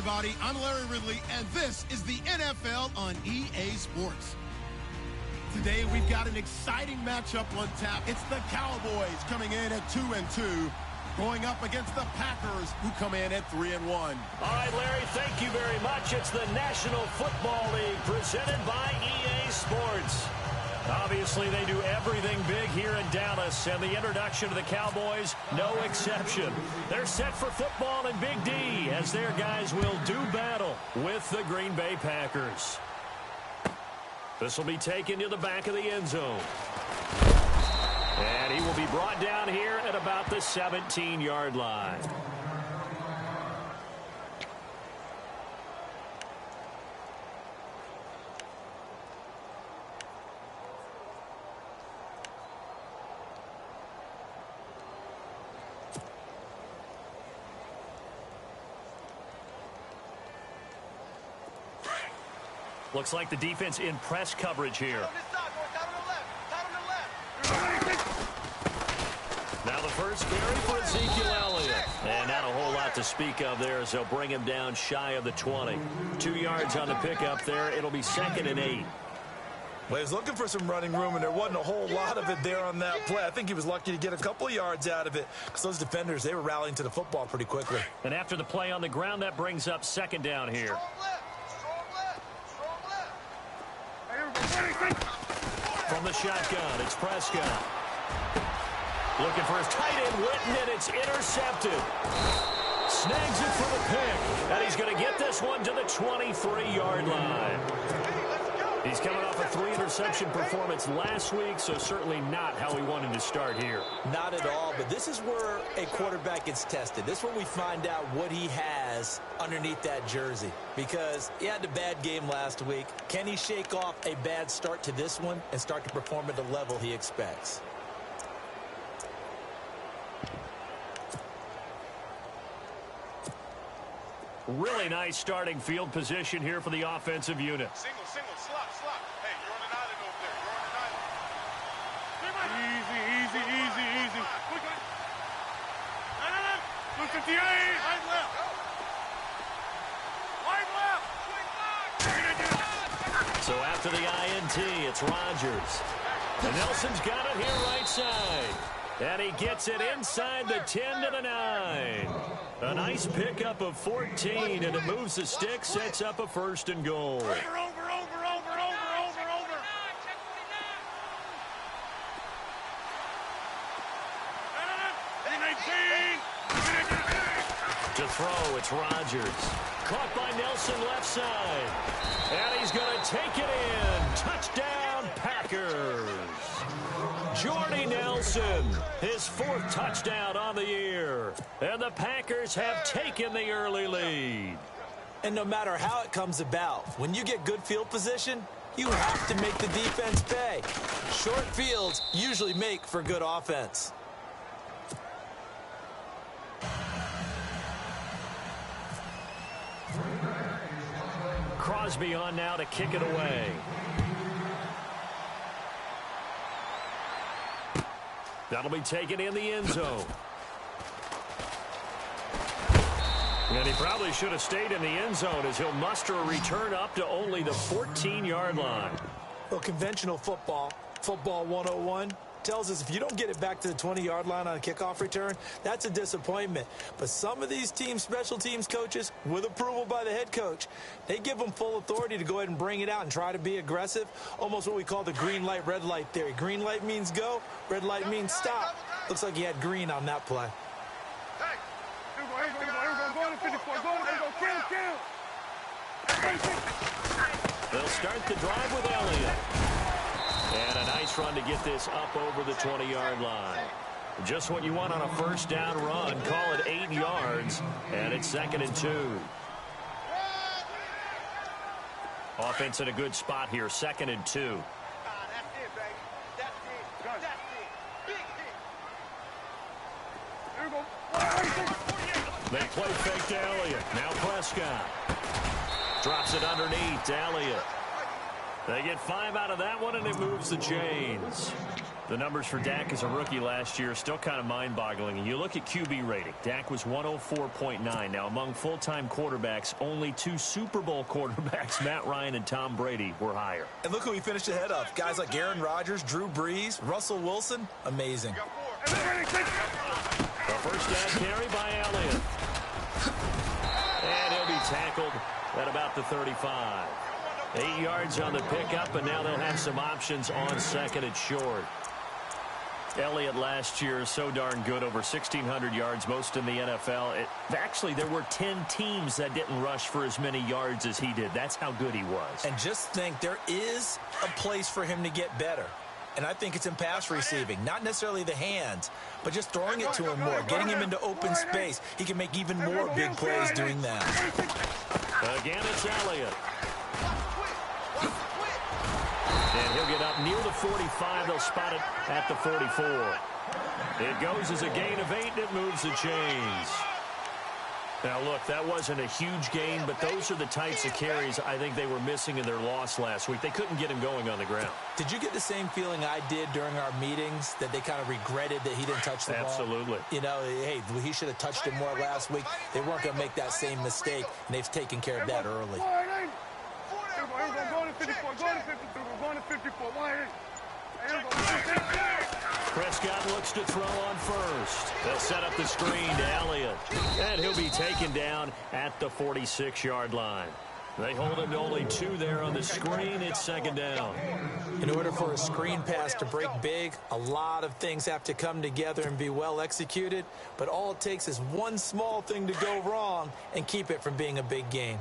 everybody. I'm Larry Ridley, and this is the NFL on EA Sports. Today, we've got an exciting matchup on tap. It's the Cowboys coming in at 2-2, going up against the Packers, who come in at 3-1. All right, Larry, thank you very much. It's the National Football League presented by EA Sports. Obviously, they do everything big here in Dallas, and the introduction to the Cowboys, no exception. They're set for football in Big D, as their guys will do battle with the Green Bay Packers. This will be taken to the back of the end zone. And he will be brought down here at about the 17-yard line. Looks like the defense in press coverage here. Now the first carry for Ezekiel Elliott. And not a whole lot to speak of there as they'll bring him down shy of the 20. 2 yards on the pickup there. It'll be 2nd and 8. Well, he was looking for some running room, and there wasn't a whole lot of it there on that play. I think he was lucky to get a couple of yards out of it because those defenders, they were rallying to the football pretty quickly. And after the play on the ground, that brings up 2nd down here. From the shotgun, it's Prescott. Looking for his tight end, Witten, and it's intercepted. Snags it for the pick, and he's going to get this one to the 23-yard line. He's coming off a 3-interception performance last week, so certainly not how he wanted to start here. Not at all, but this is where a quarterback gets tested. This is where we find out what he has underneath that jersey, because he had a bad game last week. Can he shake off a bad start to this one and start to perform at the level he expects? Really nice starting field position here for the offensive unit. Single, slot. Hey, you're on an island over there. You're on an island. Easy. Quick. No. 58. Right left. So after the INT, it's Rodgers. And Nelson's got it here right side. And he gets it inside the 10 to the 9. A nice pickup of 14, and it moves the stick, sets up a 1st and goal. Over. To throw, it's Rodgers. Caught by Nelson left side. And he's going to take it in. Touchdown, Packers. Jordy Nelson, his 4th touchdown on the year. And the Packers have taken the early lead. And no matter how it comes about, when you get good field position, you have to make the defense pay. Short fields usually make for good offense. Crosby on now to kick it away. That'll be taken in the end zone. And he probably should have stayed in the end zone as he'll muster a return up to only the 14-yard line. Well, conventional football 101, tells us if you don't get it back to the 20-yard line on a kickoff return, that's a disappointment. But some of these special teams coaches, with approval by the head coach, they give them full authority to go ahead and bring it out and try to be aggressive, almost what we call the green light, red light theory. Green light means go, red light means stop. Looks like he had green on that play. They'll start the drive with Elliott. And a nice run to get this up over the 20-yard line. Just what you want on a 1st down run. Call it 8 yards, and it's 2nd and 2. Offense in a good spot here, 2nd and 2. They play fake to Elliott. Now Prescott. Drops it underneath to Elliott. They get 5 out of that one, and it moves the chains. The numbers for Dak as a rookie last year are still kind of mind-boggling. And you look at QB rating. Dak was 104.9. Now, among full-time quarterbacks, only 2 Super Bowl quarterbacks, Matt Ryan and Tom Brady, were higher. And look who he finished ahead of. Guys like Aaron Rodgers, Drew Brees, Russell Wilson. Amazing. The first down carry by Elliott. And he'll be tackled at about the 35. 8 yards on the pickup, and now they'll have some options on second and short. Elliott last year so darn good, over 1,600 yards, most in the NFL. Actually, there were 10 teams that didn't rush for as many yards as he did. That's how good he was. And just think, there is a place for him to get better. And I think it's in pass receiving. Not necessarily the hands, but just throwing it to him more, getting him into open space. He can make even more big plays doing that. Again, it's Elliott. And he'll get up near the 45. They'll spot it at the 44. It goes as a gain of 8, and it moves the chains. Now, look, that wasn't a huge gain, but those are the types of carries I think they were missing in their loss last week. They couldn't get him going on the ground. Did you get the same feeling I did during our meetings, that they kind of regretted that he didn't touch the ball? Absolutely. You know, hey, he should have touched it more last week. They weren't going to make that same mistake, and they've taken care of that early. Prescott looks to throw on first. They'll set up the screen to Elliott. And he'll be taken down at the 46-yard line. They hold him to only 2 there on the screen. It's second down. In order for a screen pass to break big, a lot of things have to come together and be well executed. But all it takes is one small thing to go wrong and keep it from being a big gain.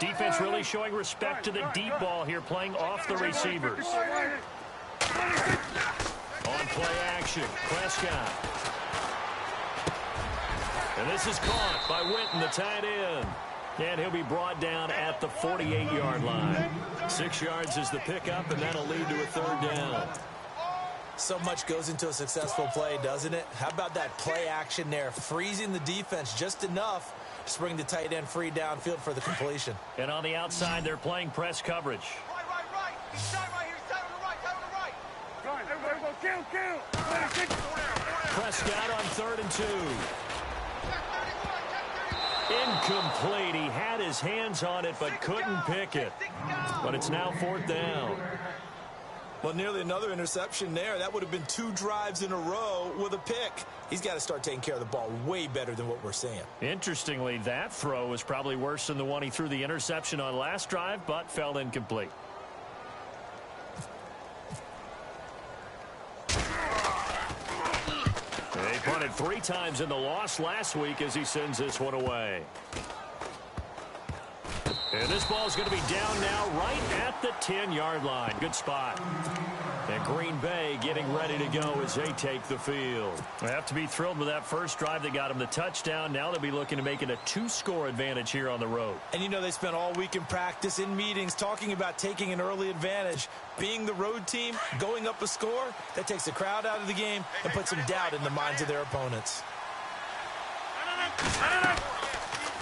Defense really showing respect to the deep ball here, playing off the receivers. On play action, Prescott. And this is caught by Witten, the tight end. And he'll be brought down at the 48-yard line. 6 yards is the pickup, and that'll lead to a third down. So much goes into a successful play, doesn't it? How about that play action there, freezing the defense just enough to bring the tight end free downfield for the completion. And on the outside, they're playing press coverage. Right. He's tight right here. He's tight on the right. Kill. Prescott on 3rd and 2. Incomplete. He had his hands on it, but couldn't pick it. But it's now 4th down. Well, nearly another interception there. That would have been 2 drives in a row with a pick. He's got to start taking care of the ball way better than what we're seeing. Interestingly, that throw was probably worse than the one he threw the interception on last drive, but fell incomplete. They punted 3 times in the loss last week as he sends this one away. And this ball's going to be down now right at the 10-yard line. Good spot. And Green Bay getting ready to go as they take the field. They have to be thrilled with that first drive. They got him the touchdown. Now they'll be looking to make it a 2-score advantage here on the road. And you know, they spent all week in practice, in meetings, talking about taking an early advantage. Being the road team, going up a score, that takes the crowd out of the game and puts some doubt in the minds of their opponents.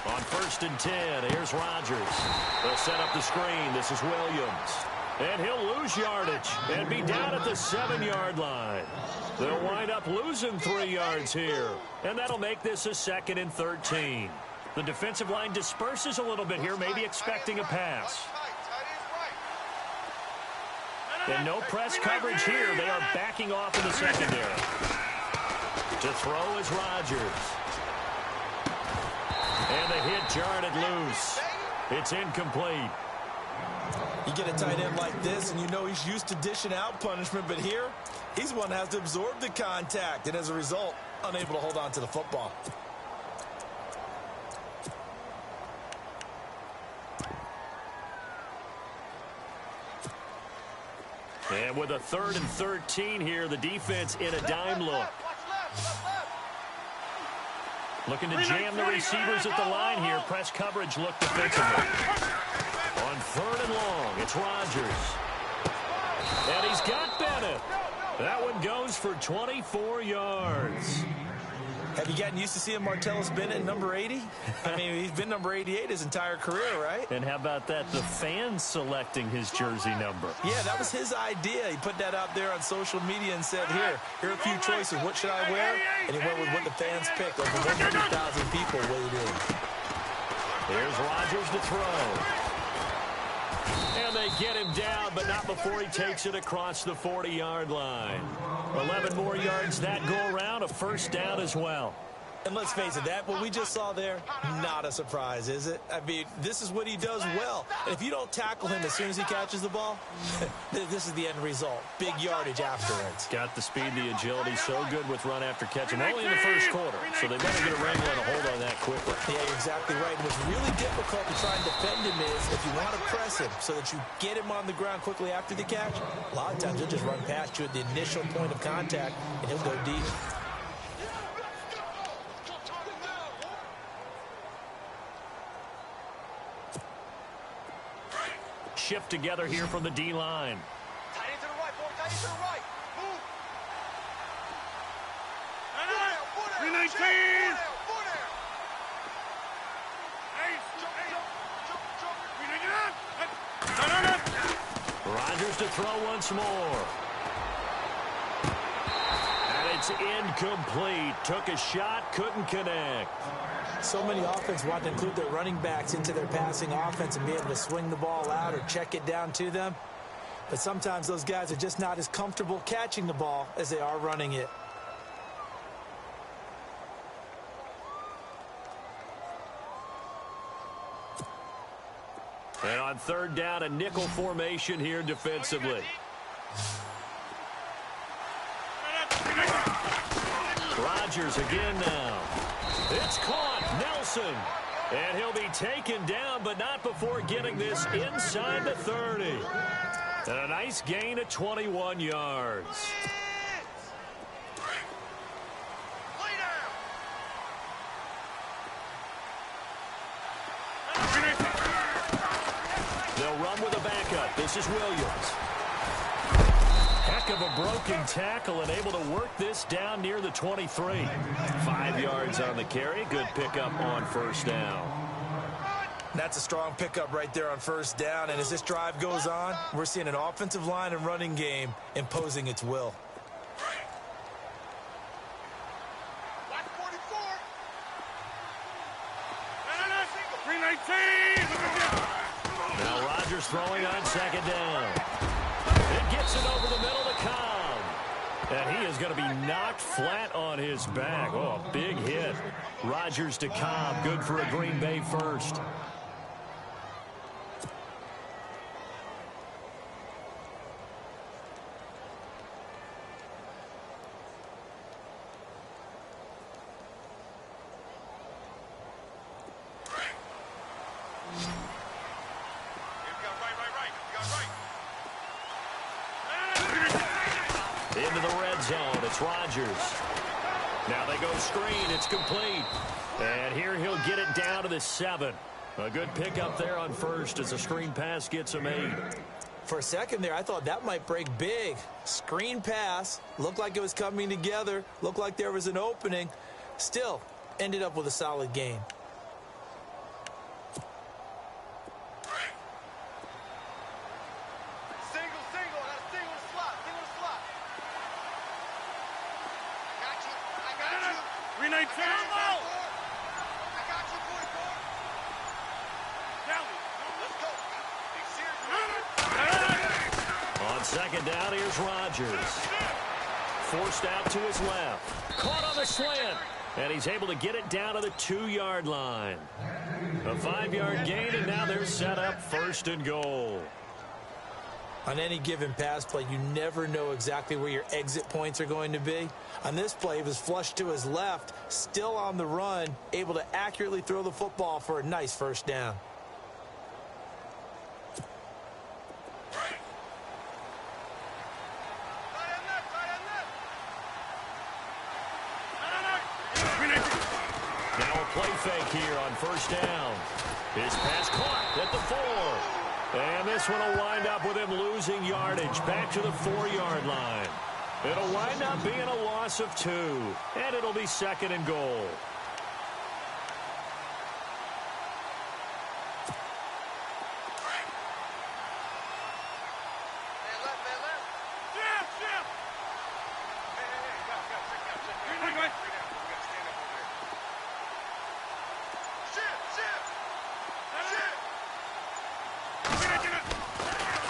On 1st and 10, here's Rodgers. They'll set up the screen. This is Williams. And he'll lose yardage and be down at the 7-yard line. They'll wind up losing 3 yards here. And that'll make this a 2nd and 13. The defensive line disperses a little bit here, maybe expecting a pass. And no press coverage here. They are backing off in the secondary. To throw is Rodgers. And the hit jarred it loose. It's incomplete. You get a tight end like this, and you know he's used to dishing out punishment, but here, he's the one that has to absorb the contact, and as a result, unable to hold on to the football. And with a 3rd and 13 here, the defense in a dime look. Looking to jam the receivers at the line here. Press coverage look defensively. On 3rd and long, it's Rodgers. And he's got Bennett. That one goes for 24 yards. Have you gotten used to seeing Martellus Bennett number 80? I mean, he's been number 88 his entire career, right? And how about that? The fans selecting his jersey number. Yeah, that was his idea. He put that out there on social media and said, here are a few choices. What should I wear? And he went with what the fans picked. Over 100,000 people weighed in. Here's Rodgers to throw. And they get him down, but not before he takes it across the 40-yard line. 11 more yards that go around, a first down as well. And let's face it, what we just saw there, not a surprise, is it? I mean, this is what he does well. And if you don't tackle him as soon as he catches the ball, this is the end result. Big yardage afterwards. Got the speed, the agility, so good with run after catch. And only in the first quarter, so they better get a wrangle and a hold on that quickly. Yeah, you're exactly right. And what's really difficult to try and defend him is if you want to press him so that you get him on the ground quickly after the catch, a lot of times he'll just run past you at the initial point of contact, and he'll go deep. Shift together here from the D-line. Tight end to the right, boy. Tight end to the right. Move. 319. Rodgers to throw once more. And it's incomplete. Took a shot, couldn't connect. So many offenses want to include their running backs into their passing offense and be able to swing the ball out or check it down to them. But sometimes those guys are just not as comfortable catching the ball as they are running it. And on third down, a nickel formation here defensively. Rodgers again now. It's caught. Nelson. And he'll be taken down, but not before getting this inside the 30. And a nice gain of 21 yards. They'll run with a backup. This is Williams. Heck of a broken tackle and able to work this down near the 23. 5 yards on the carry. Good pickup on first down. That's a strong pickup right there on first down. And as this drive goes on, we're seeing an offensive line and running game imposing its will. Now Rodgers throwing on second down. It gets it over the middle to Cobb. And he is going to be knocked flat on his back. Oh, a big hit. Rodgers to Cobb. Good for a Green Bay first. Into the red zone. It's Rodgers. Now they go screen. It's complete. And here he'll get it down to the 7. A good pickup there on first as a screen pass gets him 8. For a second there, I thought that might break big. Screen pass. Looked like it was coming together. Looked like there was an opening. Still, ended up with a solid gain. On second down, here's Rodgers. Forced out to his left. Caught on the slant. And he's able to get it down to the 2-yard line. A 5-yard gain, and now they're set up first and goal. On any given pass play, you never know exactly where your exit points are going to be. On this play, he was flushed to his left, still on the run, able to accurately throw the football for a nice first down. Now a play fake here on first down. His pass caught at the 4. And this one will wind up with him losing yardage back to the 4-yard line. It'll wind up being a loss of 2, and it'll be 2nd and goal.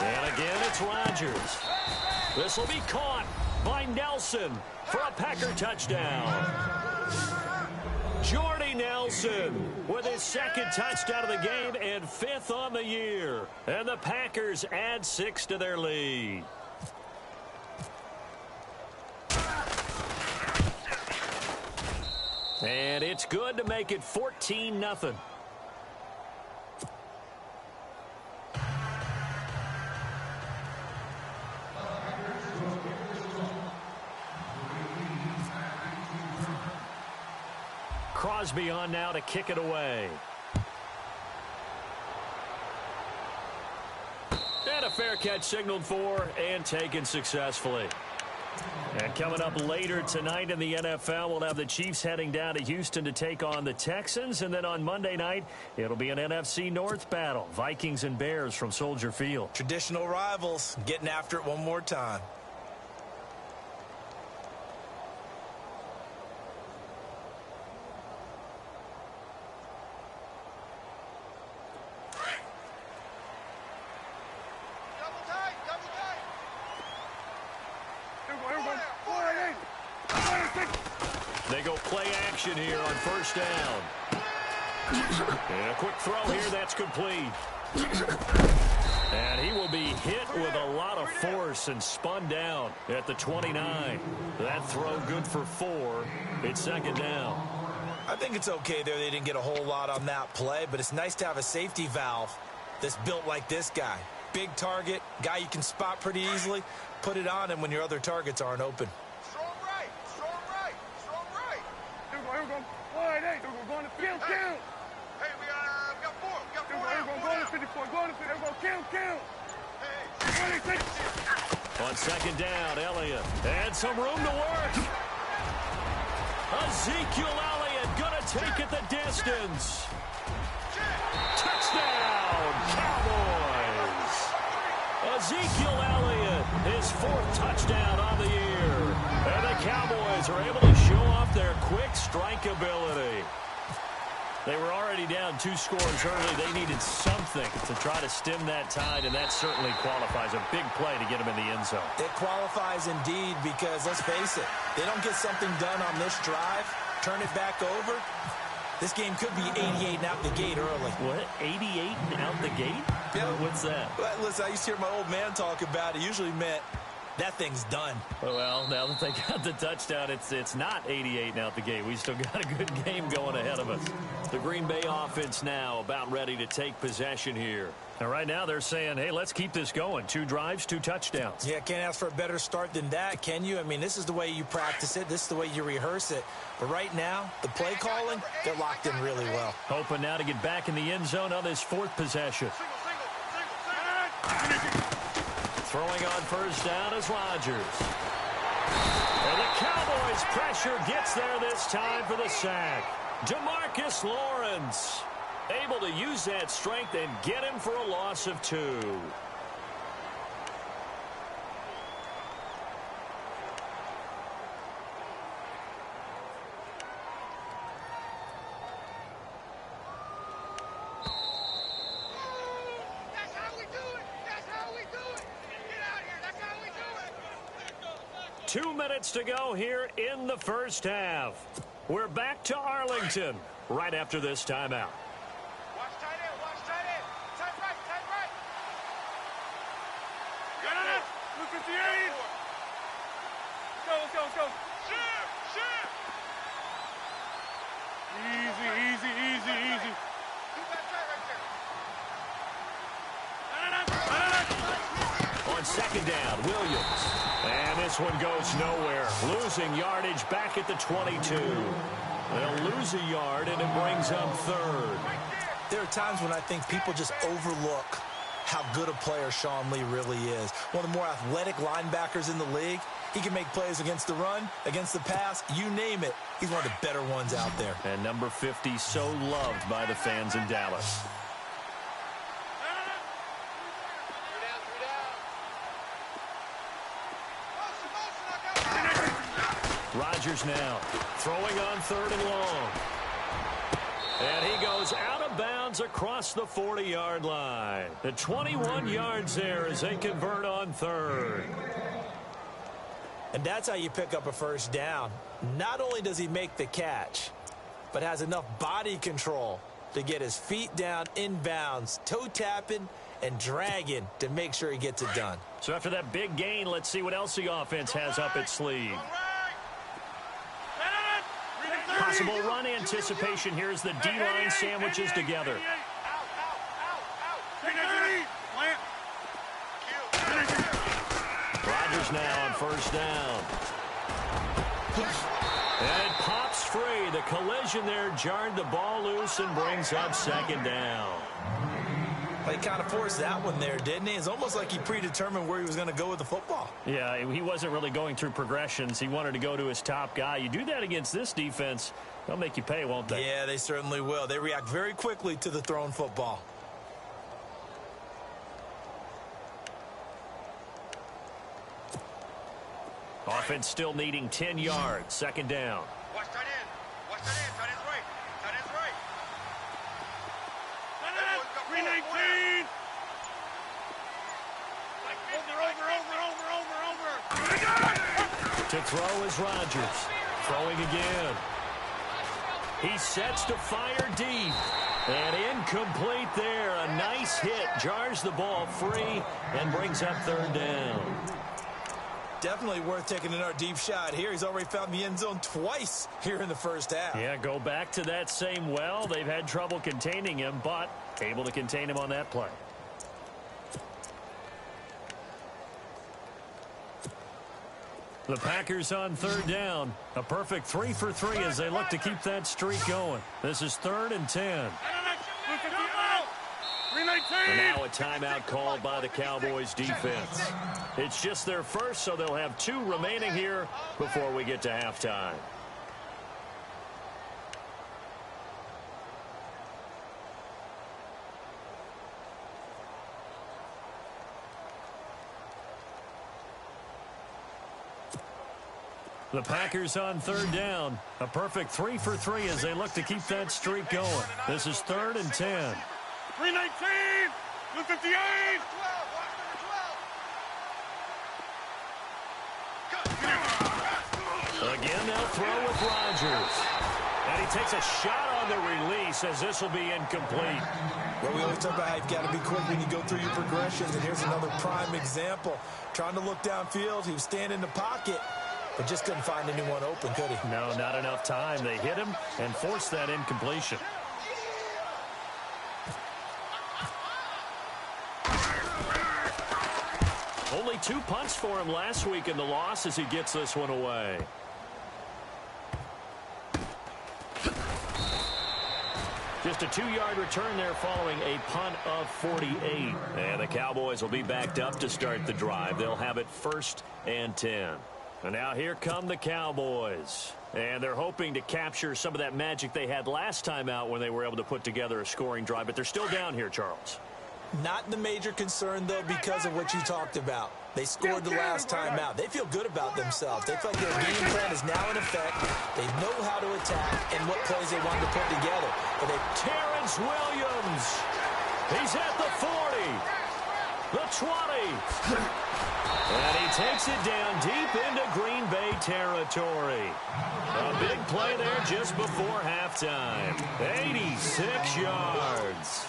And again, it's Rodgers. This will be caught by Nelson for a Packer touchdown. Jordy Nelson with his 2nd touchdown of the game and 5th on the year. And the Packers add 6 to their lead. And it's good to make it 14-0. Crosby on now to kick it away. And a fair catch signaled for and taken successfully. And coming up later tonight in the NFL, we'll have the Chiefs heading down to Houston to take on the Texans. And then on Monday night, it'll be an NFC North battle. Vikings and Bears from Soldier Field. Traditional rivals getting after it one more time. They go play action here on 1st down. And a quick throw here that's complete. And he will be hit with a lot of force and spun down at the 29. That throw good for 4. It's 2nd down. I think it's okay there. They didn't get a whole lot on that play, but it's nice to have a safety valve that's built like this guy. Big target, guy you can spot pretty easily. Put it on him when your other targets aren't open. Strong right. Strong right. Strong right. Here we go. We're going to field. Count. Hey, we got 4. We got 4 now. Go to 54. Go to 54. Count. Hey. On 2nd down, Elliott. And some room to work. Ezekiel Elliott going to take it the distance. Touchdown, Cowboys. Ezekiel Elliott, his 4th touchdown on the year. And the Cowboys are able to show off their quick strike ability. They were already down 2 scores early. They needed something to try to stem that tide, and that certainly qualifies. A big play to get them in the end zone. It qualifies indeed because, let's face it, they don't get something done on this drive, turn it back over, this game could be 88 and out the gate early. What? 88 and out the gate? Yeah. What's that? Well, listen, I used to hear my old man talk about it. Usually meant that thing's done. Well, now that they got the touchdown, it's not 88 and out the gate. We still got a good game going ahead of us. The Green Bay offense now about ready to take possession here. And right now they're saying, hey, let's keep this going. 2 drives, 2 touchdowns. Yeah, can't ask for a better start than that, can you? I mean, this is the way you practice it. This is the way you rehearse it. But right now, the play calling, they're locked in really well. Hoping now to get back in the end zone on this 4th possession. Throwing on 1st down is Rodgers. And the Cowboys pressure gets there this time for the sack. DeMarcus Lawrence able to use that strength and get him for a loss of 2. That's how we do it. That's how we do it. Get out here. That's how we do it. 2 minutes to go here in the 1st half. We're back to Arlington right after this timeout. Watch tight end. Watch tight end. Tight right. Tight right. Got it. Look at the end. Let's go. Ship. Easy. Keep that tight right there. On 2nd down, Williams. And this one goes nowhere. Losing yardage back at the 22. They'll lose a yard, and it brings up 3rd. There are times when I think people just overlook how good a player Sean Lee really is. One of the more athletic linebackers in the league. He can make plays against the run, against the pass, you name it. He's one of the better ones out there. And number 50, so loved by the fans in Dallas. Rodgers now throwing on 3rd and long. And he goes out of bounds across the 40-yard line. The 21 yards there as they convert on 3rd. And that's how you pick up a first down. Not only does he make the catch, but has enough body control to get his feet down inbounds, toe tapping and dragging to make sure he gets it done. So after that big gain, let's see what else the offense has up its sleeve. Possible run anticipation. Here's the D-line sandwiches together. Rodgers now on 1st down. And it pops free. The collision there jarred the ball loose and brings up 2nd down. Well, he kind of forced that one there, didn't he? It's almost like he predetermined where he was going to go with the football. Yeah, he wasn't really going through progressions. He wanted to go to his top guy. You do that against this defense, they'll make you pay, won't they? Yeah, they certainly will. They react very quickly to the thrown football. Offense still needing 10 yards. 2nd down. Watch that in. Watch that in. That is right. That is right. 319. Over. To throw is Rodgers. Throwing again. He sets to fire deep. And incomplete there. A nice hit. Jars the ball free and brings up 3rd down. Definitely worth taking another deep shot here. He's already found the end zone twice here in the first half. Yeah, go back to that same well. They've had trouble containing him, but able to contain him on that play. The Packers on 3rd down. A perfect 3 for 3 as they look to keep that streak going. This is 3rd and 10. And now a timeout called by the Cowboys defense. It's just their first, so they'll have 2 remaining here before we get to halftime. The Packers on 3rd down. A perfect 3 for 3 as they look to keep that streak going. This is 3rd and 10. 319. 158. Again, they'll throw with Rodgers. And he takes a shot on the release as this will be incomplete. Well, we always talk about how you've got to be quick when you go through your progressions, and here's another prime example. Trying to look downfield, he was standing in the pocket, but just couldn't find anyone open, could he? No, not enough time. They hit him and forced that incompletion. Only 2 punts for him last week in the loss as he gets this one away. Just a 2-yard return there following a punt of 48. And the Cowboys will be backed up to start the drive. They'll have it 1st and 10. And now here come the Cowboys. And they're hoping to capture some of that magic they had last time out when they were able to put together a scoring drive. But they're still down here, Charles. Not the major concern, though, because of what you talked about. They scored the last time out. They feel good about themselves. They feel like their game plan is now in effect. They know how to attack and what plays they want to put together. But Terrence Williams. He's at the 40. The 20. And he takes it down deep into Green Bay territory. A big play there just before halftime. 86 yards.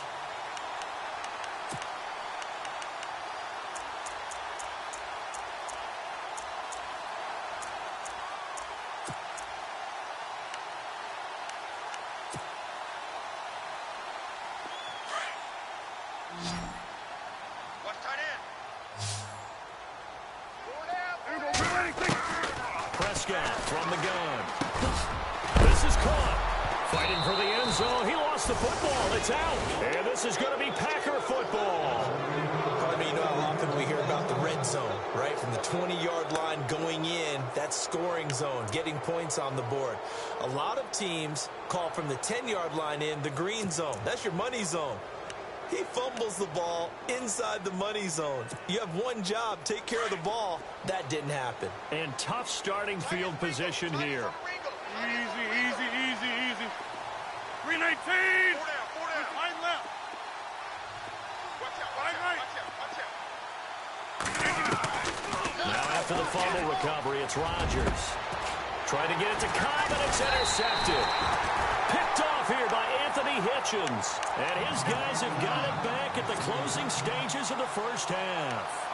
Prescott from the gun. This is caught. Fighting for the end zone. He lost the football. It's out. And this is going to be Packer football. I mean, you know how often we hear about the red zone, right? From the 20-yard line going in, that scoring zone, getting points on the board. A lot of teams call from the 10-yard line in the green zone. That's your money zone. He fumbles the ball inside the money zone. You have one job, take care of the ball. That didn't happen. And tough starting field position here. Easy, easy, easy, easy. 319. 4 down. Line left. Watch out, right. Watch out. Now after the fumble recovery, it's Rodgers. Trying to get it to Cobb, and it's intercepted. Picked off here by Anthony Hitchens. And his guys have got it back at the closing stages of the first half.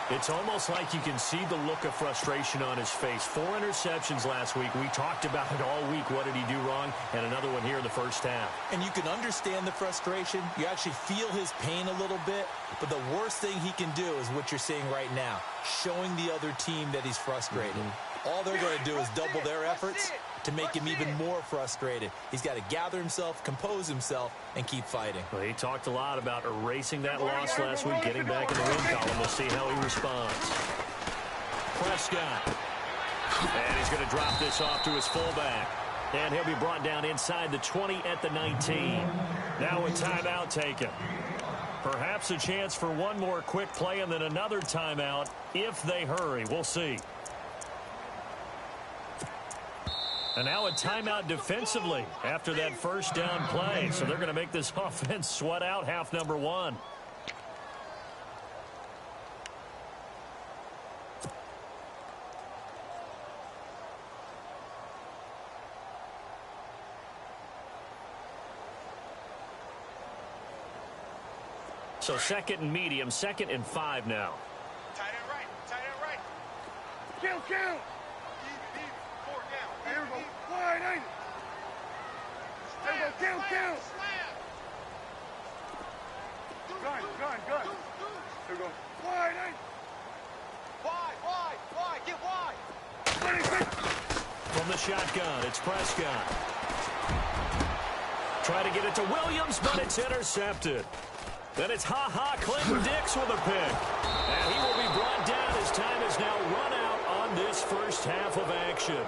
It's almost like you can see the look of frustration on his face. 4 interceptions last week. We talked about it all week. What did he do wrong? And another one here in the first half. And you can understand the frustration. You actually feel his pain a little bit. But the worst thing he can do is what you're seeing right now, showing the other team that he's frustrated. All they're going to do is double their efforts to make him even more frustrated. He's got to gather himself, compose himself, and keep fighting. Well, he talked a lot about erasing that loss last week, getting back in the win column. We'll see how he responds. Prescott. And he's going to drop this off to his fullback. And he'll be brought down inside the 20 at the 19. Now a timeout taken. Perhaps a chance for one more quick play and then another timeout if they hurry. We'll see. And now a timeout defensively after that first down play. So they're going to make this offense sweat out half number 1. So second and medium, 2nd and 5 now. Tight end right. Count. Here we go. Wide, ain't it? There we go. Count. Gun. Here we go. Wide, ain't it? Wide. Get wide. From the shotgun, it's Prescott. Try to get it to Williams, but it's intercepted. Then it's Clinton Dix with a pick. And he will be brought down as time is now run out on this first half of action.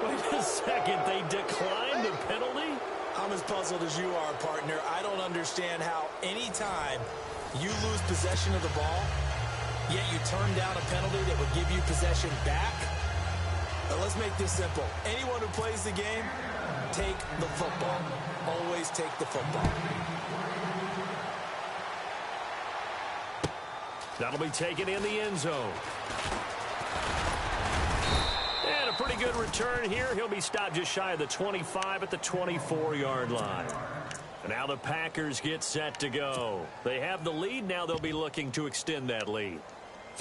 Wait a second, they declined the penalty? I'm as puzzled as you are, partner. I don't understand how any time you lose possession of the ball, yet you turn down a penalty that would give you possession back. Now, let's make this simple. Anyone who plays the game, take the football. Always take the football. That'll be taken in the end zone. And a pretty good return here. He'll be stopped just shy of the 25 at the 24-yard line. And now the Packers get set to go. They have the lead. Now they'll be looking to extend that lead.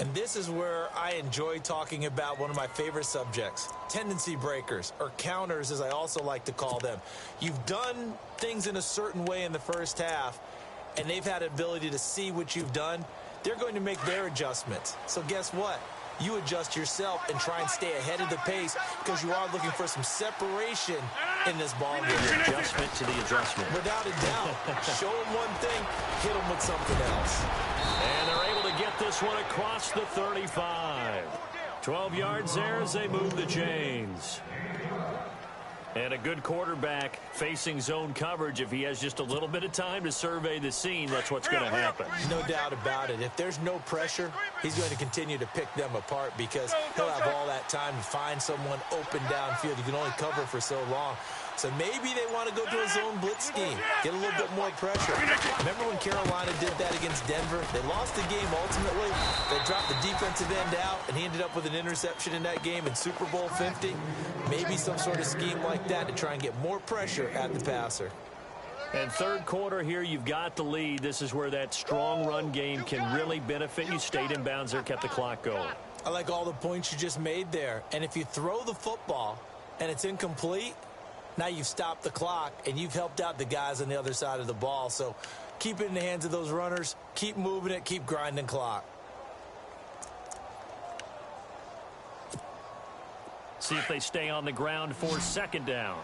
And this is where I enjoy talking about one of my favorite subjects, tendency breakers, or counters as I also like to call them. You've done things in a certain way in the first half, and they've had the ability to see what you've done. They're going to make their adjustments. So guess what? You adjust yourself and try and stay ahead of the pace because you are looking for some separation in this ball game. Adjustment to the adjustment. Without a doubt. Show them one thing, hit them with something else. And they're able to get this one across the 35. 12 yards there as they move the chains. And a good quarterback facing zone coverage. If he has just a little bit of time to survey the scene, that's what's going to happen. No doubt about it. If there's no pressure, he's going to continue to pick them apart because he'll have all that time to find someone open downfield. You can only cover for so long. So maybe they want to go to a zone blitz scheme, get a little bit more pressure. Remember when Carolina did that against Denver? They lost the game ultimately. They dropped the defensive end out, and he ended up with an interception in that game in Super Bowl 50. Maybe some sort of scheme like that to try and get more pressure at the passer. And third quarter here, you've got the lead. This is where that strong run game can really benefit you. Stayed in bounds there, kept the clock going. I like all the points you just made there. And if you throw the football and it's incomplete, now you've stopped the clock, and you've helped out the guys on the other side of the ball. So keep it in the hands of those runners. Keep moving it. Keep grinding clock. See if they stay on the ground for second down.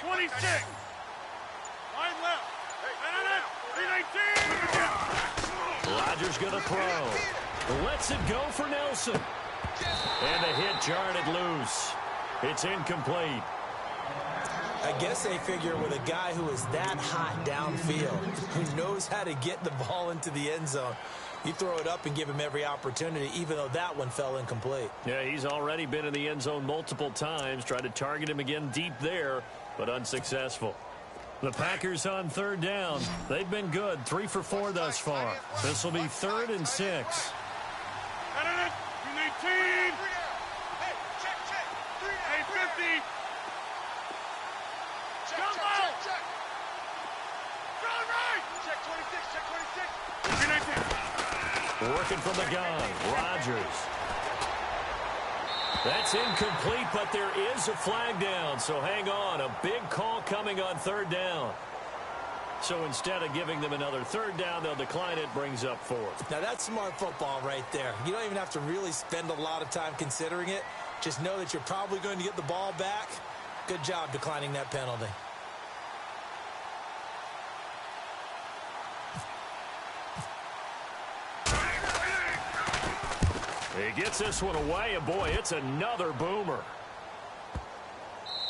26. Line left. 319. Rodgers going to throw. Lets it go for Nelson. And the hit jarred it loose. It's incomplete. I guess they figure with a guy who is that hot downfield, who knows how to get the ball into the end zone, you throw it up and give him every opportunity, even though that one fell incomplete. Yeah, he's already been in the end zone multiple times. Tried to target him again deep there, but unsuccessful. The Packers on third down. They've been good, 3 for 4 thus far. This will be 3rd and 6. 219. Hey, 50. Jump out. Going right. Check 26. 319. Working from the gun, Rodgers. That's incomplete, but there is a flag down, so hang on. A big call coming on third down. So instead of giving them another third down, they'll decline it, brings up 4th. Now, that's smart football right there. You don't even have to really spend a lot of time considering it. Just know that you're probably going to get the ball back. Good job declining that penalty. He gets this one away, and boy, it's another boomer.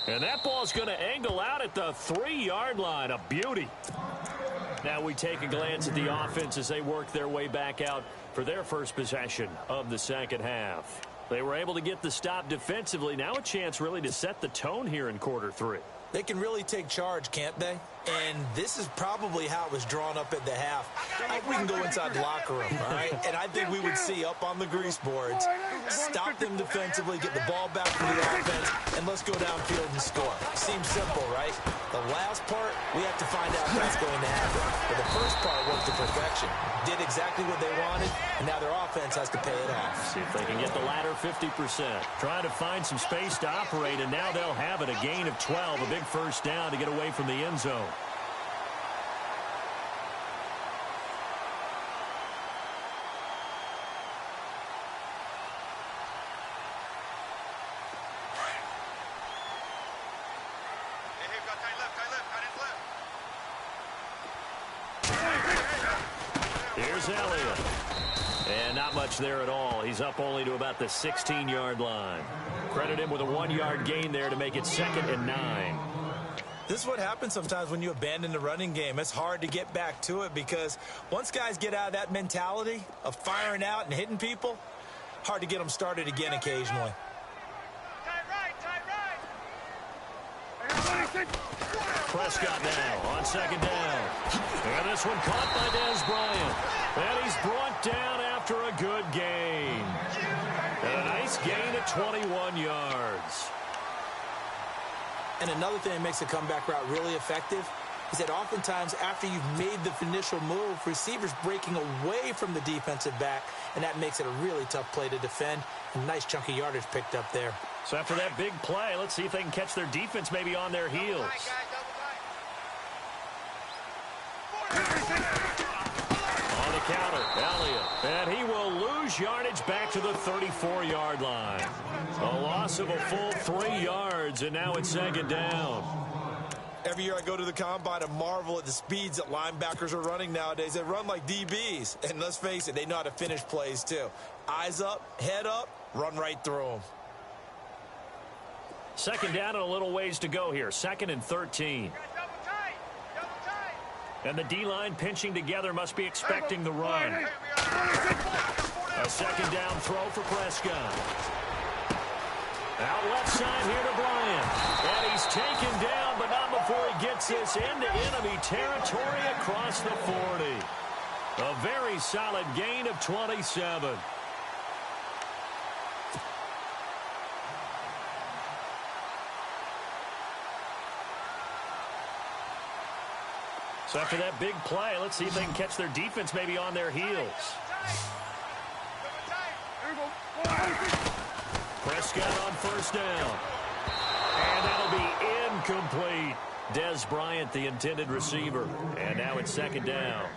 And that ball's going to angle out at the 3-yard line. A beauty. Now we take a glance at the offense as they work their way back out for their first possession of the second half. They were able to get the stop defensively. Now a chance really to set the tone here in quarter 3. They can really take charge, can't they? And this is probably how it was drawn up at the half. I think we can go inside the locker room, all right? And I think we would see up on the grease boards, stop them defensively, get the ball back to the offense, and let's go downfield and score. Seems simple, right? The last part, we have to find out if that's going to happen. But the first part worked to perfection. Did exactly what they wanted, and now their offense has to pay it off. See if they can get the latter 50%. Trying to find some space to operate, and now they'll have it. A gain of 12, a big first down to get away from the end zone. Here's Elliott. And not much there at all. He's up only to about the 16-yard line. Credit him with a 1-yard gain there to make it 2nd and 9. This is what happens sometimes when you abandon the running game. It's hard to get back to it because once guys get out of that mentality of firing out and hitting people, hard to get them started again occasionally. Prescott now on 2nd down. And this one caught by Dez Bryant. And he's brought down after a good gain. And a nice gain of 21 yards. And another thing that makes a comeback route really effective is that oftentimes after you've made the initial move, receivers breaking away from the defensive back, and that makes it a really tough play to defend. A nice chunk of yardage picked up there. So after that big play, let's see if they can catch their defense maybe on their heels. On the counter, Elliott. And he will lose yardage back to the 34-yard line. A loss of a full 3 yards, and now it's 2nd down. Every year I go to the combine and marvel at the speeds that linebackers are running nowadays. They run like DBs. And let's face it, they know how to finish plays too. Eyes up, head up, run right through them. 2nd down and a little ways to go here. 2nd and 13. And the D-line pinching together must be expecting the run. A 2nd down throw for Prescott. Out left side here to Bryant. And he's taken down, but not before he gets this into enemy territory across the 40. A very solid gain of 27. So after that big play, let's see if they can catch their defense maybe on their heels. Prescott on 1st down. And that'll be incomplete. Dez Bryant, the intended receiver. And now it's 2nd down.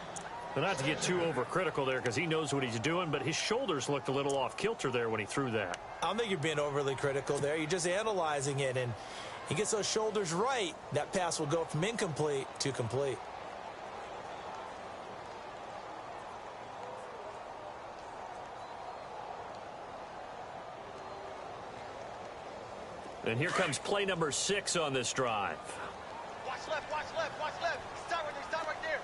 But not to get too overcritical there because he knows what he's doing, but his shoulders looked a little off kilter there when he threw that. I don't think you're being overly critical there. You're just analyzing it, and he gets those shoulders right. That pass will go from incomplete to complete. And here comes play number 6 on this drive. Watch left, watch left, watch left. Stop right there.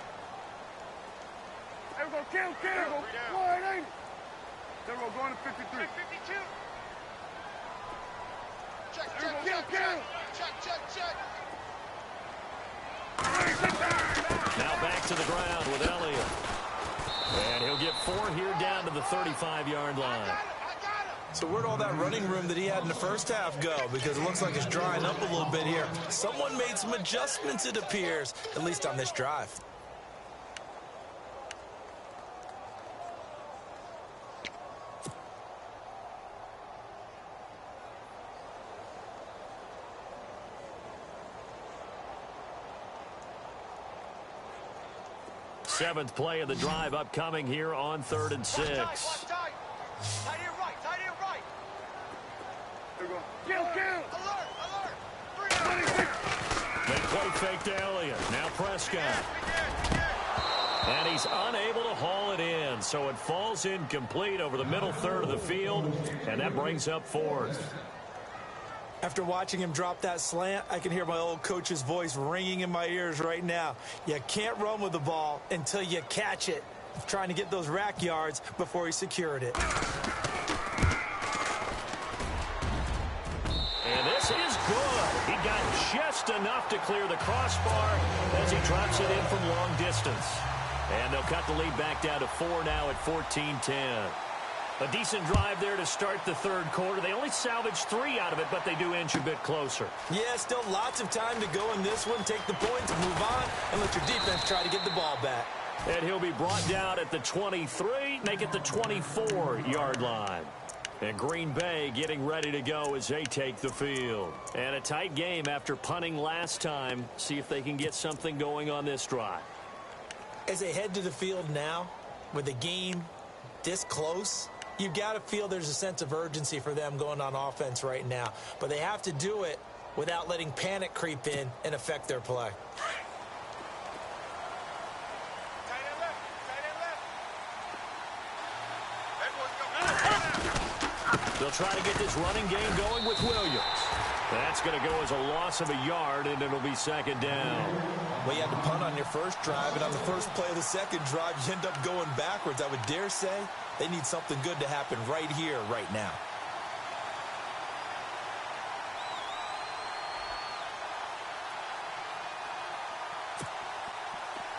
There we go, kill. There we go, 180. There we go, going to 53. 52. Check. Now back to the ground with Elliott. And he'll get 4 here down to the 35-yard line. So where'd all that running room that he had in the first half go? Because it looks like it's drying up a little bit here. Someone made some adjustments, it appears, at least on this drive. Seventh play of the drive upcoming here on 3rd and 6. Tight end right. There we go. Kill. Alert. They play fake to Elliott. Now Prescott. And he's unable to haul it in. So it falls incomplete over the middle third of the field. And that brings up 4th. After watching him drop that slant, I can hear my old coach's voice ringing in my ears right now. You can't run with the ball until you catch it. Trying to get those rack yards before he secured it. And this is good. He got just enough to clear the crossbar as he drops it in from long distance. And they'll cut the lead back down to 4 now at 14-10. A decent drive there to start the 3rd quarter. They only salvaged 3 out of it, but they do inch a bit closer. Yeah, still lots of time to go in this one. Take the points, move on, and let your defense try to get the ball back. And he'll be brought down at the 23, make it the 24-yard line. And Green Bay getting ready to go as they take the field. And a tight game after punting last time. See if they can get something going on this drive. As they head to the field now, with the game this close, you've got to feel there's a sense of urgency for them going on offense right now. But they have to do it without letting panic creep in and affect their play. They'll try to get this running game going with Williams. That's going to go as a loss of a yard, and it'll be 2nd down. Well, you had to punt on your first drive, and on the first play of the second drive, you end up going backwards. I would dare say they need something good to happen right here, right now.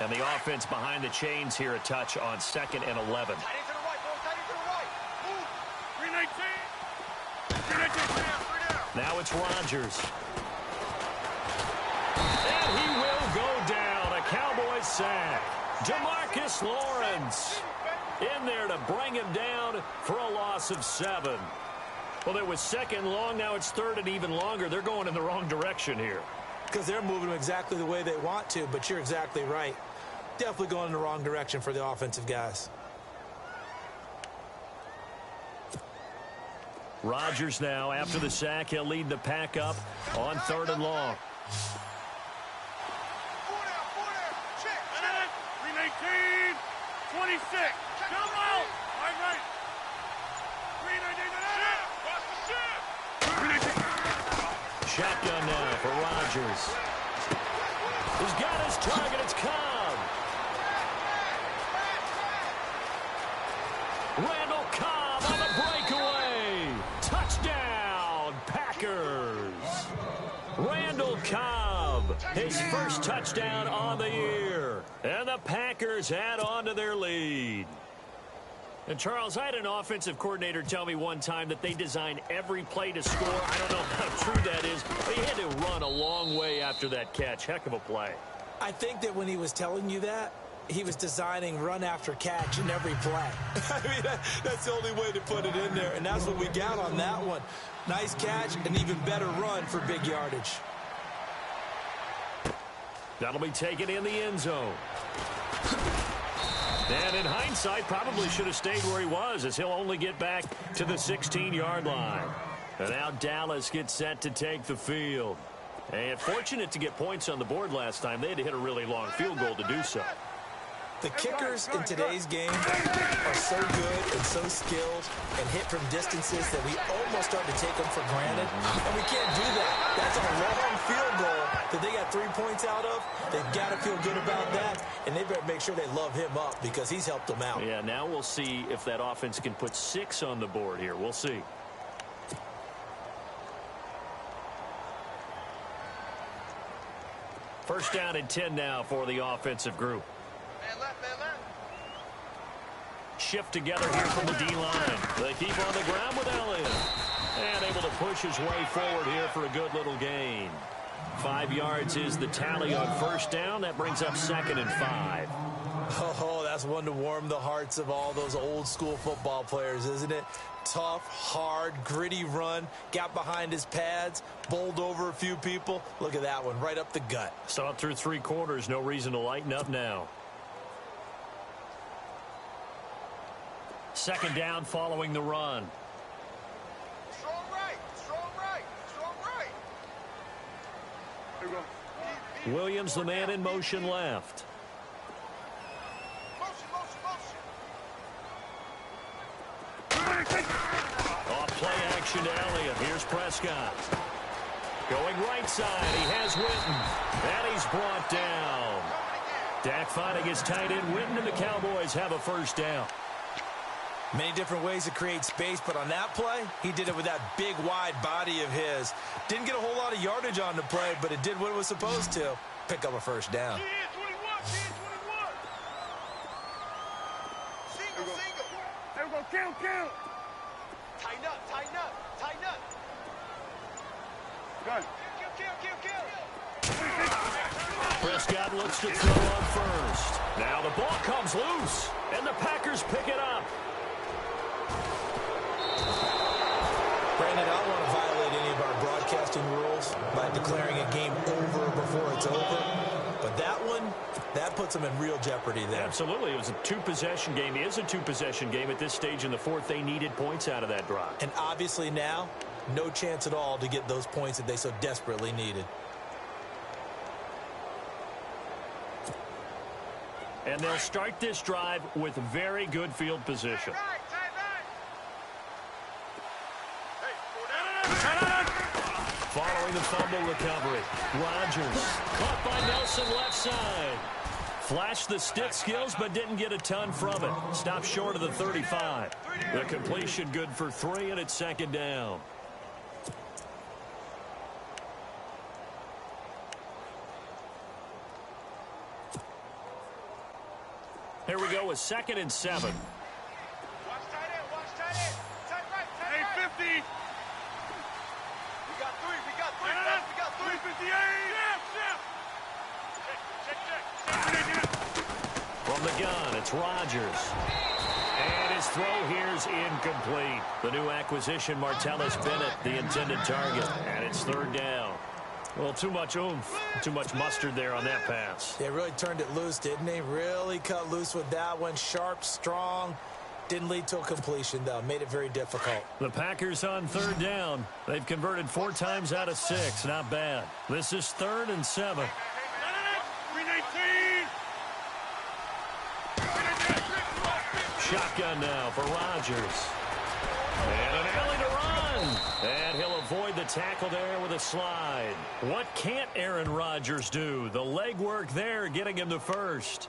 And the offense behind the chains here a touch on 2nd and 11. Tight end to the right, bro. Tight end to the right. Move. 319. Now it's Rodgers. And he will go down. A Cowboys sack. Demarcus Lawrence in there to bring him down for a loss of 7. Well, it was 2nd long. Now it's 3rd and even longer. They're going in the wrong direction here. Because they're moving exactly the way they want to, but you're exactly right. Definitely going in the wrong direction for the offensive guys. Rodgers now, after the sack, he'll lead the pack up on 3rd and long. 319, 26. Come on. Right. 319. Shotgun now for Rodgers. He's got his target. It's Cobb. Randall Cobb on the breakaway. Touchdown, Packers. Randall Cobb, his first touchdown on the year. And the Packers add on to their lead. And, Charles, I had an offensive coordinator tell me one time that they design every play to score. I don't know how true that is, but he had to run a long way after that catch. Heck of a play. I think that when he was telling you that, he was designing run after catch in every play. I mean, that's the only way to put it in there, and that's what we got on that one. Nice catch, and even better run for big yardage. That'll be taken in the end zone. And in hindsight, probably should have stayed where he was, as he'll only get back to the 16-yard line. And now Dallas gets set to take the field. And fortunate to get points on the board last time. They had to hit a really long field goal to do so. The kickers in today's game are so good and so skilled and hit from distances that we almost start to take them for granted. And we can't do that. That's a long field goal that they got 3 points out of. They've got to feel good about that, and they better make sure they love him up because he's helped them out. Yeah, now we'll see if that offense can put 6 on the board here. We'll see. First down and 10 now for the offensive group. Shift together here from the D-line. They keep on the ground with Elliott. And able to push his way forward here for a good little gain. 5 yards is the tally on first down. That brings up 2nd and 5. Oh, that's one to warm the hearts of all those old-school football players, isn't it? Tough, hard, gritty run. Got behind his pads, bowled over a few people. Look at that one, right up the gut. Saw it through 3 quarters. No reason to lighten up now. 2nd down following the run. Strong right, strong right, strong right. Here we go. Williams, the man in motion left. Off play action to Elliott. Here's Prescott. Going right side. He has Witten. And he's brought down. Dak finding his tight end Witten, and the Cowboys have a first down. Many different ways to create space, but on that play, he did it with that big, wide body of his. Didn't get a whole lot of yardage on the play, but it did what it was supposed to. Pick up a first down. Single. There we go, count. Tighten up. Gun. Kill. Prescott looks to throw on first. Now the ball comes loose, and the Packers pick it up. Brandon, I don't want to violate any of our broadcasting rules by declaring a game over before it's over. But that one, that puts them in real jeopardy there. Absolutely. It was a 2-possession game. It is a 2-possession game at this stage in the 4th. They needed points out of that drive. And obviously now, no chance at all to get those points that they so desperately needed. And they'll start this drive with very good field position. Following the fumble recovery, Rodgers caught by Nelson left side. Flashed the stick skills, but didn't get a ton from it. Stopped short of the 35. The completion good for 3, and it's 2nd down. Here we go with 2nd and 7. Watch tight end. Tight right. 50. We got 3. 358. Check. From the gun, it's Rodgers. And his throw here is incomplete. The new acquisition, Martellus Bennett, the intended target. And it's 3rd down. Well, too much oomph, too much mustard there on that pass. They really turned it loose, didn't they? Really cut loose with that one. Sharp, strong. Didn't lead to a completion, though. Made it very difficult. The Packers on 3rd down. They've converted 4 times out of 6. Not bad. This is 3rd and 7. 319. Shotgun now for Rodgers. And an alley to run. And he'll avoid the tackle there with a slide. What can't Aaron Rodgers do? The legwork there getting him the first.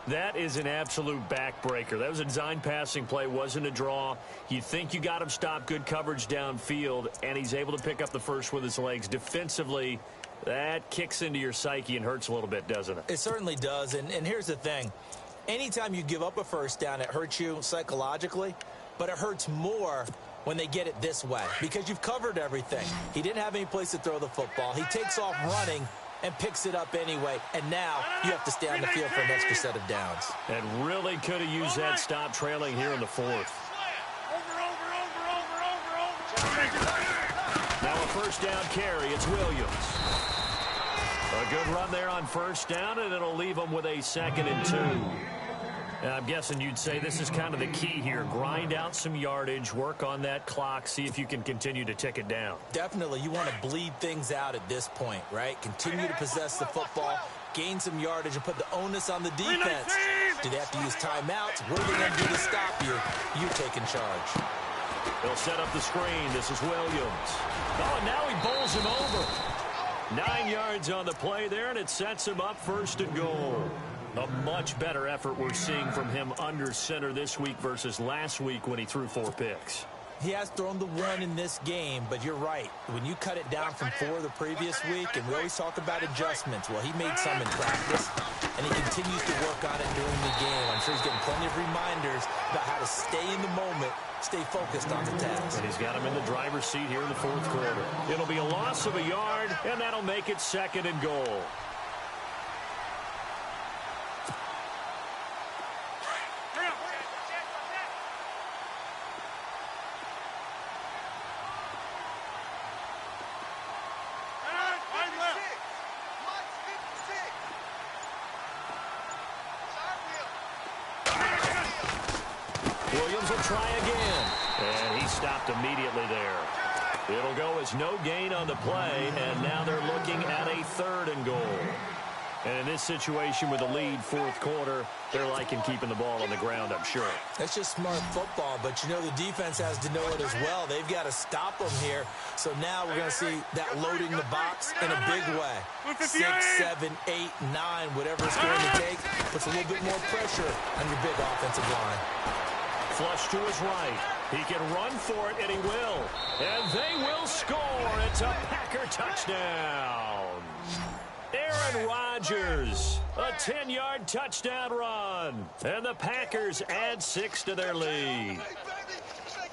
That is an absolute backbreaker. That was a design passing play, wasn't a draw. You think you got him stopped, good coverage downfield, and he's able to pick up the first with his legs. Defensively, that kicks into your psyche and hurts a little bit, doesn't it? It certainly does, and here's the thing. Anytime you give up a first down, it hurts you psychologically, but it hurts more when they get it this way because you've covered everything. He didn't have any place to throw the football. He takes off running and picks it up anyway, and now you have to stay on the field for an extra set of downs. And really could have used that stop trailing here in the 4th. Now a first down carry. It's Williams. A good run there on first down, and it'll leave them with a 2nd and 2. I'm guessing you'd say this is kind of the key here. Grind out some yardage, work on that clock, see if you can continue to tick it down. Definitely, you want to bleed things out at this point, right? Continue to possess the football, gain some yardage, and put the onus on the defense. Do they have to use timeouts? What are they going to do to stop you? You taking charge. They'll set up the screen. This is Williams. Oh, and now he bowls him over. 9 yards on the play there, and it sets him up 1st and goal. A much better effort we're seeing from him under center this week versus last week when he threw 4 picks. He has thrown the 1 in this game, but you're right. When you cut it down from 4 the previous week, and we always talk about adjustments, well, he made some in practice, and he continues to work on it during the game. I'm sure he's getting plenty of reminders about how to stay in the moment, stay focused on the task. And he's got him in the driver's seat here in the 4th quarter. It'll be a loss of a yard, and that'll make it 2nd and goal. Williams will try again. And he stopped immediately there. It'll go as no gain on the play, and now they're looking at a 3rd and goal. And in this situation with the lead 4th quarter, they're liking keeping the ball on the ground, I'm sure. That's just smart football, but you know the defense has to know it as well. They've got to stop them here. So now we're going to see that loading the box in a big way. 6, 7, 8, 9, whatever it's going to take, puts a little bit more pressure on your big offensive line. Flush to his right. He can run for it, and he will. And they will score. It's a Packer touchdown. Aaron Rodgers, a 10-yard touchdown run. And the Packers add 6 to their lead.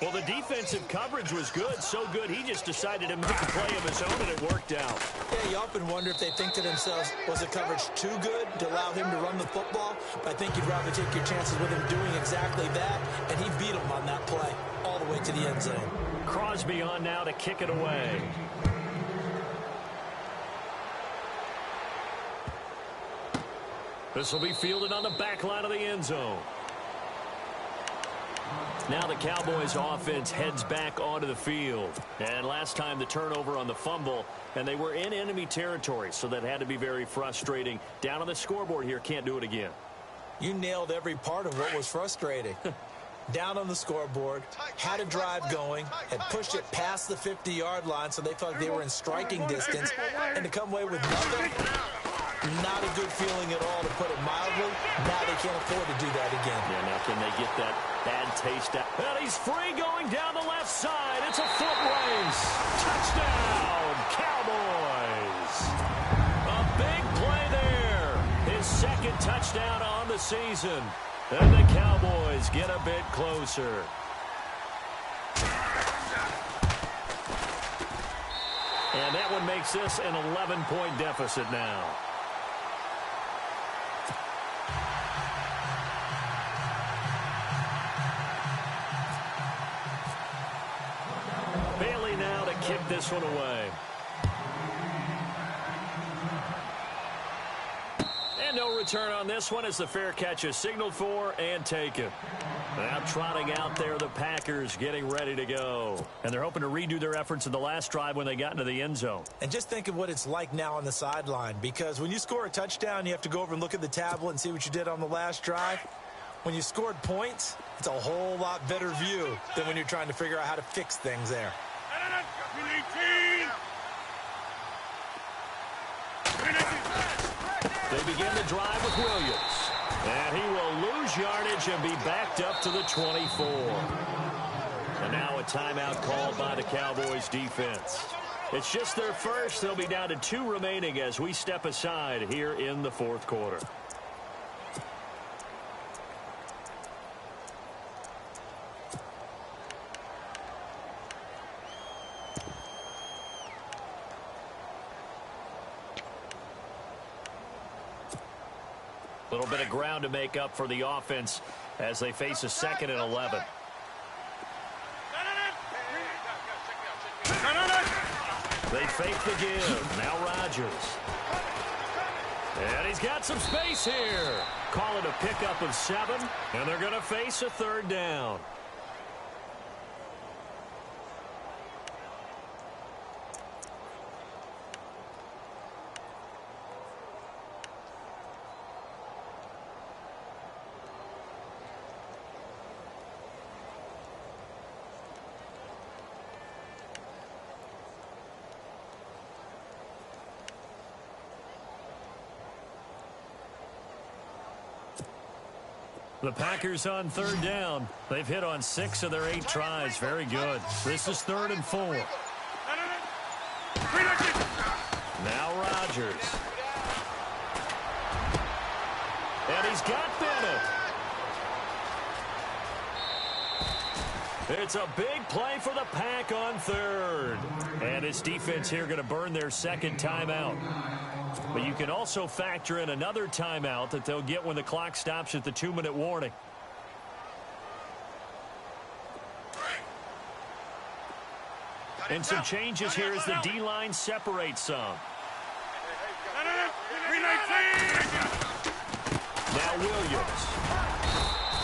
Well, the defensive coverage was good, so good he just decided to make a play of his own, and it worked out. Yeah, you often wonder if they think to themselves, was the coverage too good to allow him to run the football? But I think you'd rather take your chances with him doing exactly that, and he beat him on that play all the way to the end zone. Crosby on now to kick it away. This will be fielded on the back line of the end zone. Now the Cowboys offense heads back onto the field. And last time the turnover on the fumble, and they were in enemy territory, so that had to be very frustrating. Down on the scoreboard here, can't do it again. You nailed every part of what was frustrating. Down on the scoreboard, had a drive going, had pushed it past the 50-yard line, so they felt like they were in striking distance, and to come away with nothing, not a good feeling at all, to put it mildly. Now they can't afford to do that again. Yeah, now can they get that bad taste out? And he's free going down the left side. It's a foot race. Touchdown, Cowboys. A big play there. His 2nd touchdown on the season. And the Cowboys get a bit closer. And that one makes this an 11-point deficit now. Bailey now to kick this one away. And no return on this one as the fair catch is signaled for and taken. Now trotting out there, the Packers getting ready to go. And they're hoping to redo their efforts in the last drive when they got into the end zone. And just think of what it's like now on the sideline, because when you score a touchdown, you have to go over and look at the tablet and see what you did on the last drive. When you scored points, it's a whole lot better view than when you're trying to figure out how to fix things there. They begin the drive with Williams. And he will lose yardage and be backed up to the 24. And now a timeout called by the Cowboys defense. It's just their first. They'll be down to 2 remaining as we step aside here in the 4th quarter. A little bit of ground to make up for the offense as they face a 2nd and 11. They fake the give. Now Rodgers. And he's got some space here. Call it a pickup of 7, and they're going to face a 3rd down. The Packers on 3rd down. They've hit on 6 of their 8 tries. Very good. This is 3rd and 4. Now Rodgers. And he's got Bennett. It's a big play for the Pack on 3rd. And his defense here going to burn their 2nd timeout. But you can also factor in another timeout that they'll get when the clock stops at the 2-minute warning. And some changes here as the D-line separates some. Now Williams.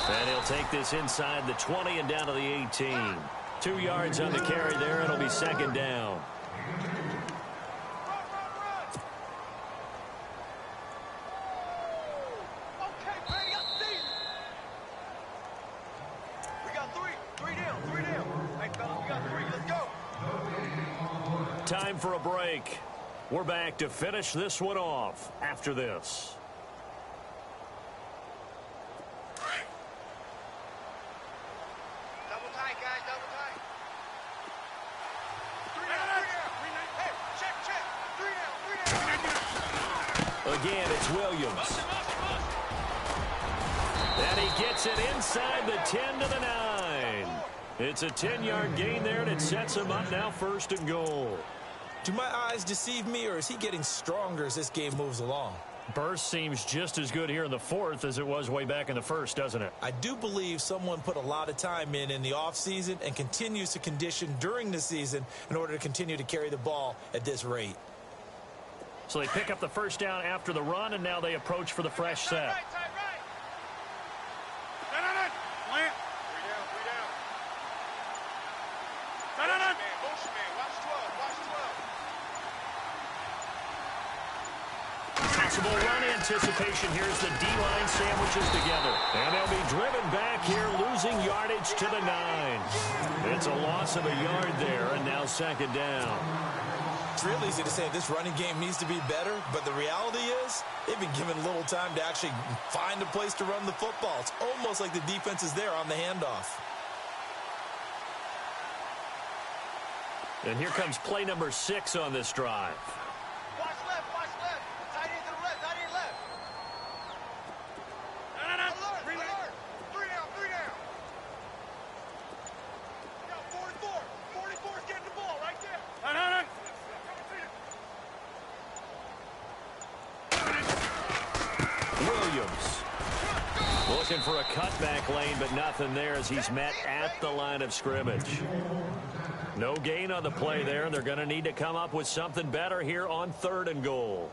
And he'll take this inside the 20 and down to the 18. 2 yards on the carry there. It'll be 2nd down. Time for a break. We're back to finish this one off after this. Double tight, guys, double tight. 3 down. Hey, check. 3 down. Again, it's Williams. And he gets it inside the 10 to the 9. It's a 10-yard gain there, and it sets him up now 1st and goal. Do my eyes deceive me, or is he getting stronger as this game moves along? Burst seems just as good here in the 4th as it was way back in the 1st, doesn't it? I do believe someone put a lot of time in the offseason and continues to condition during the season in order to continue to carry the ball at this rate. So they pick up the 1st down after the run, and now they approach for the fresh set. Possible run anticipation here as the D-line sandwiches together. And they'll be driven back here, losing yardage to the 9. It's a loss of a yard there, and now 2nd down. It's real easy to say this running game needs to be better, but the reality is they've been given little time to actually find a place to run the football. It's almost like the defense is there on the handoff. And here comes play number 6 on this drive. Watch left. Tight end to the left, tight end left. Alert. 3 down. Now 44. 44's getting the ball right there. Williams looking for a cutback lane, but nothing there as he's met at the line of scrimmage. No gain on the play there, and they're going to need to come up with something better here on 3rd and goal.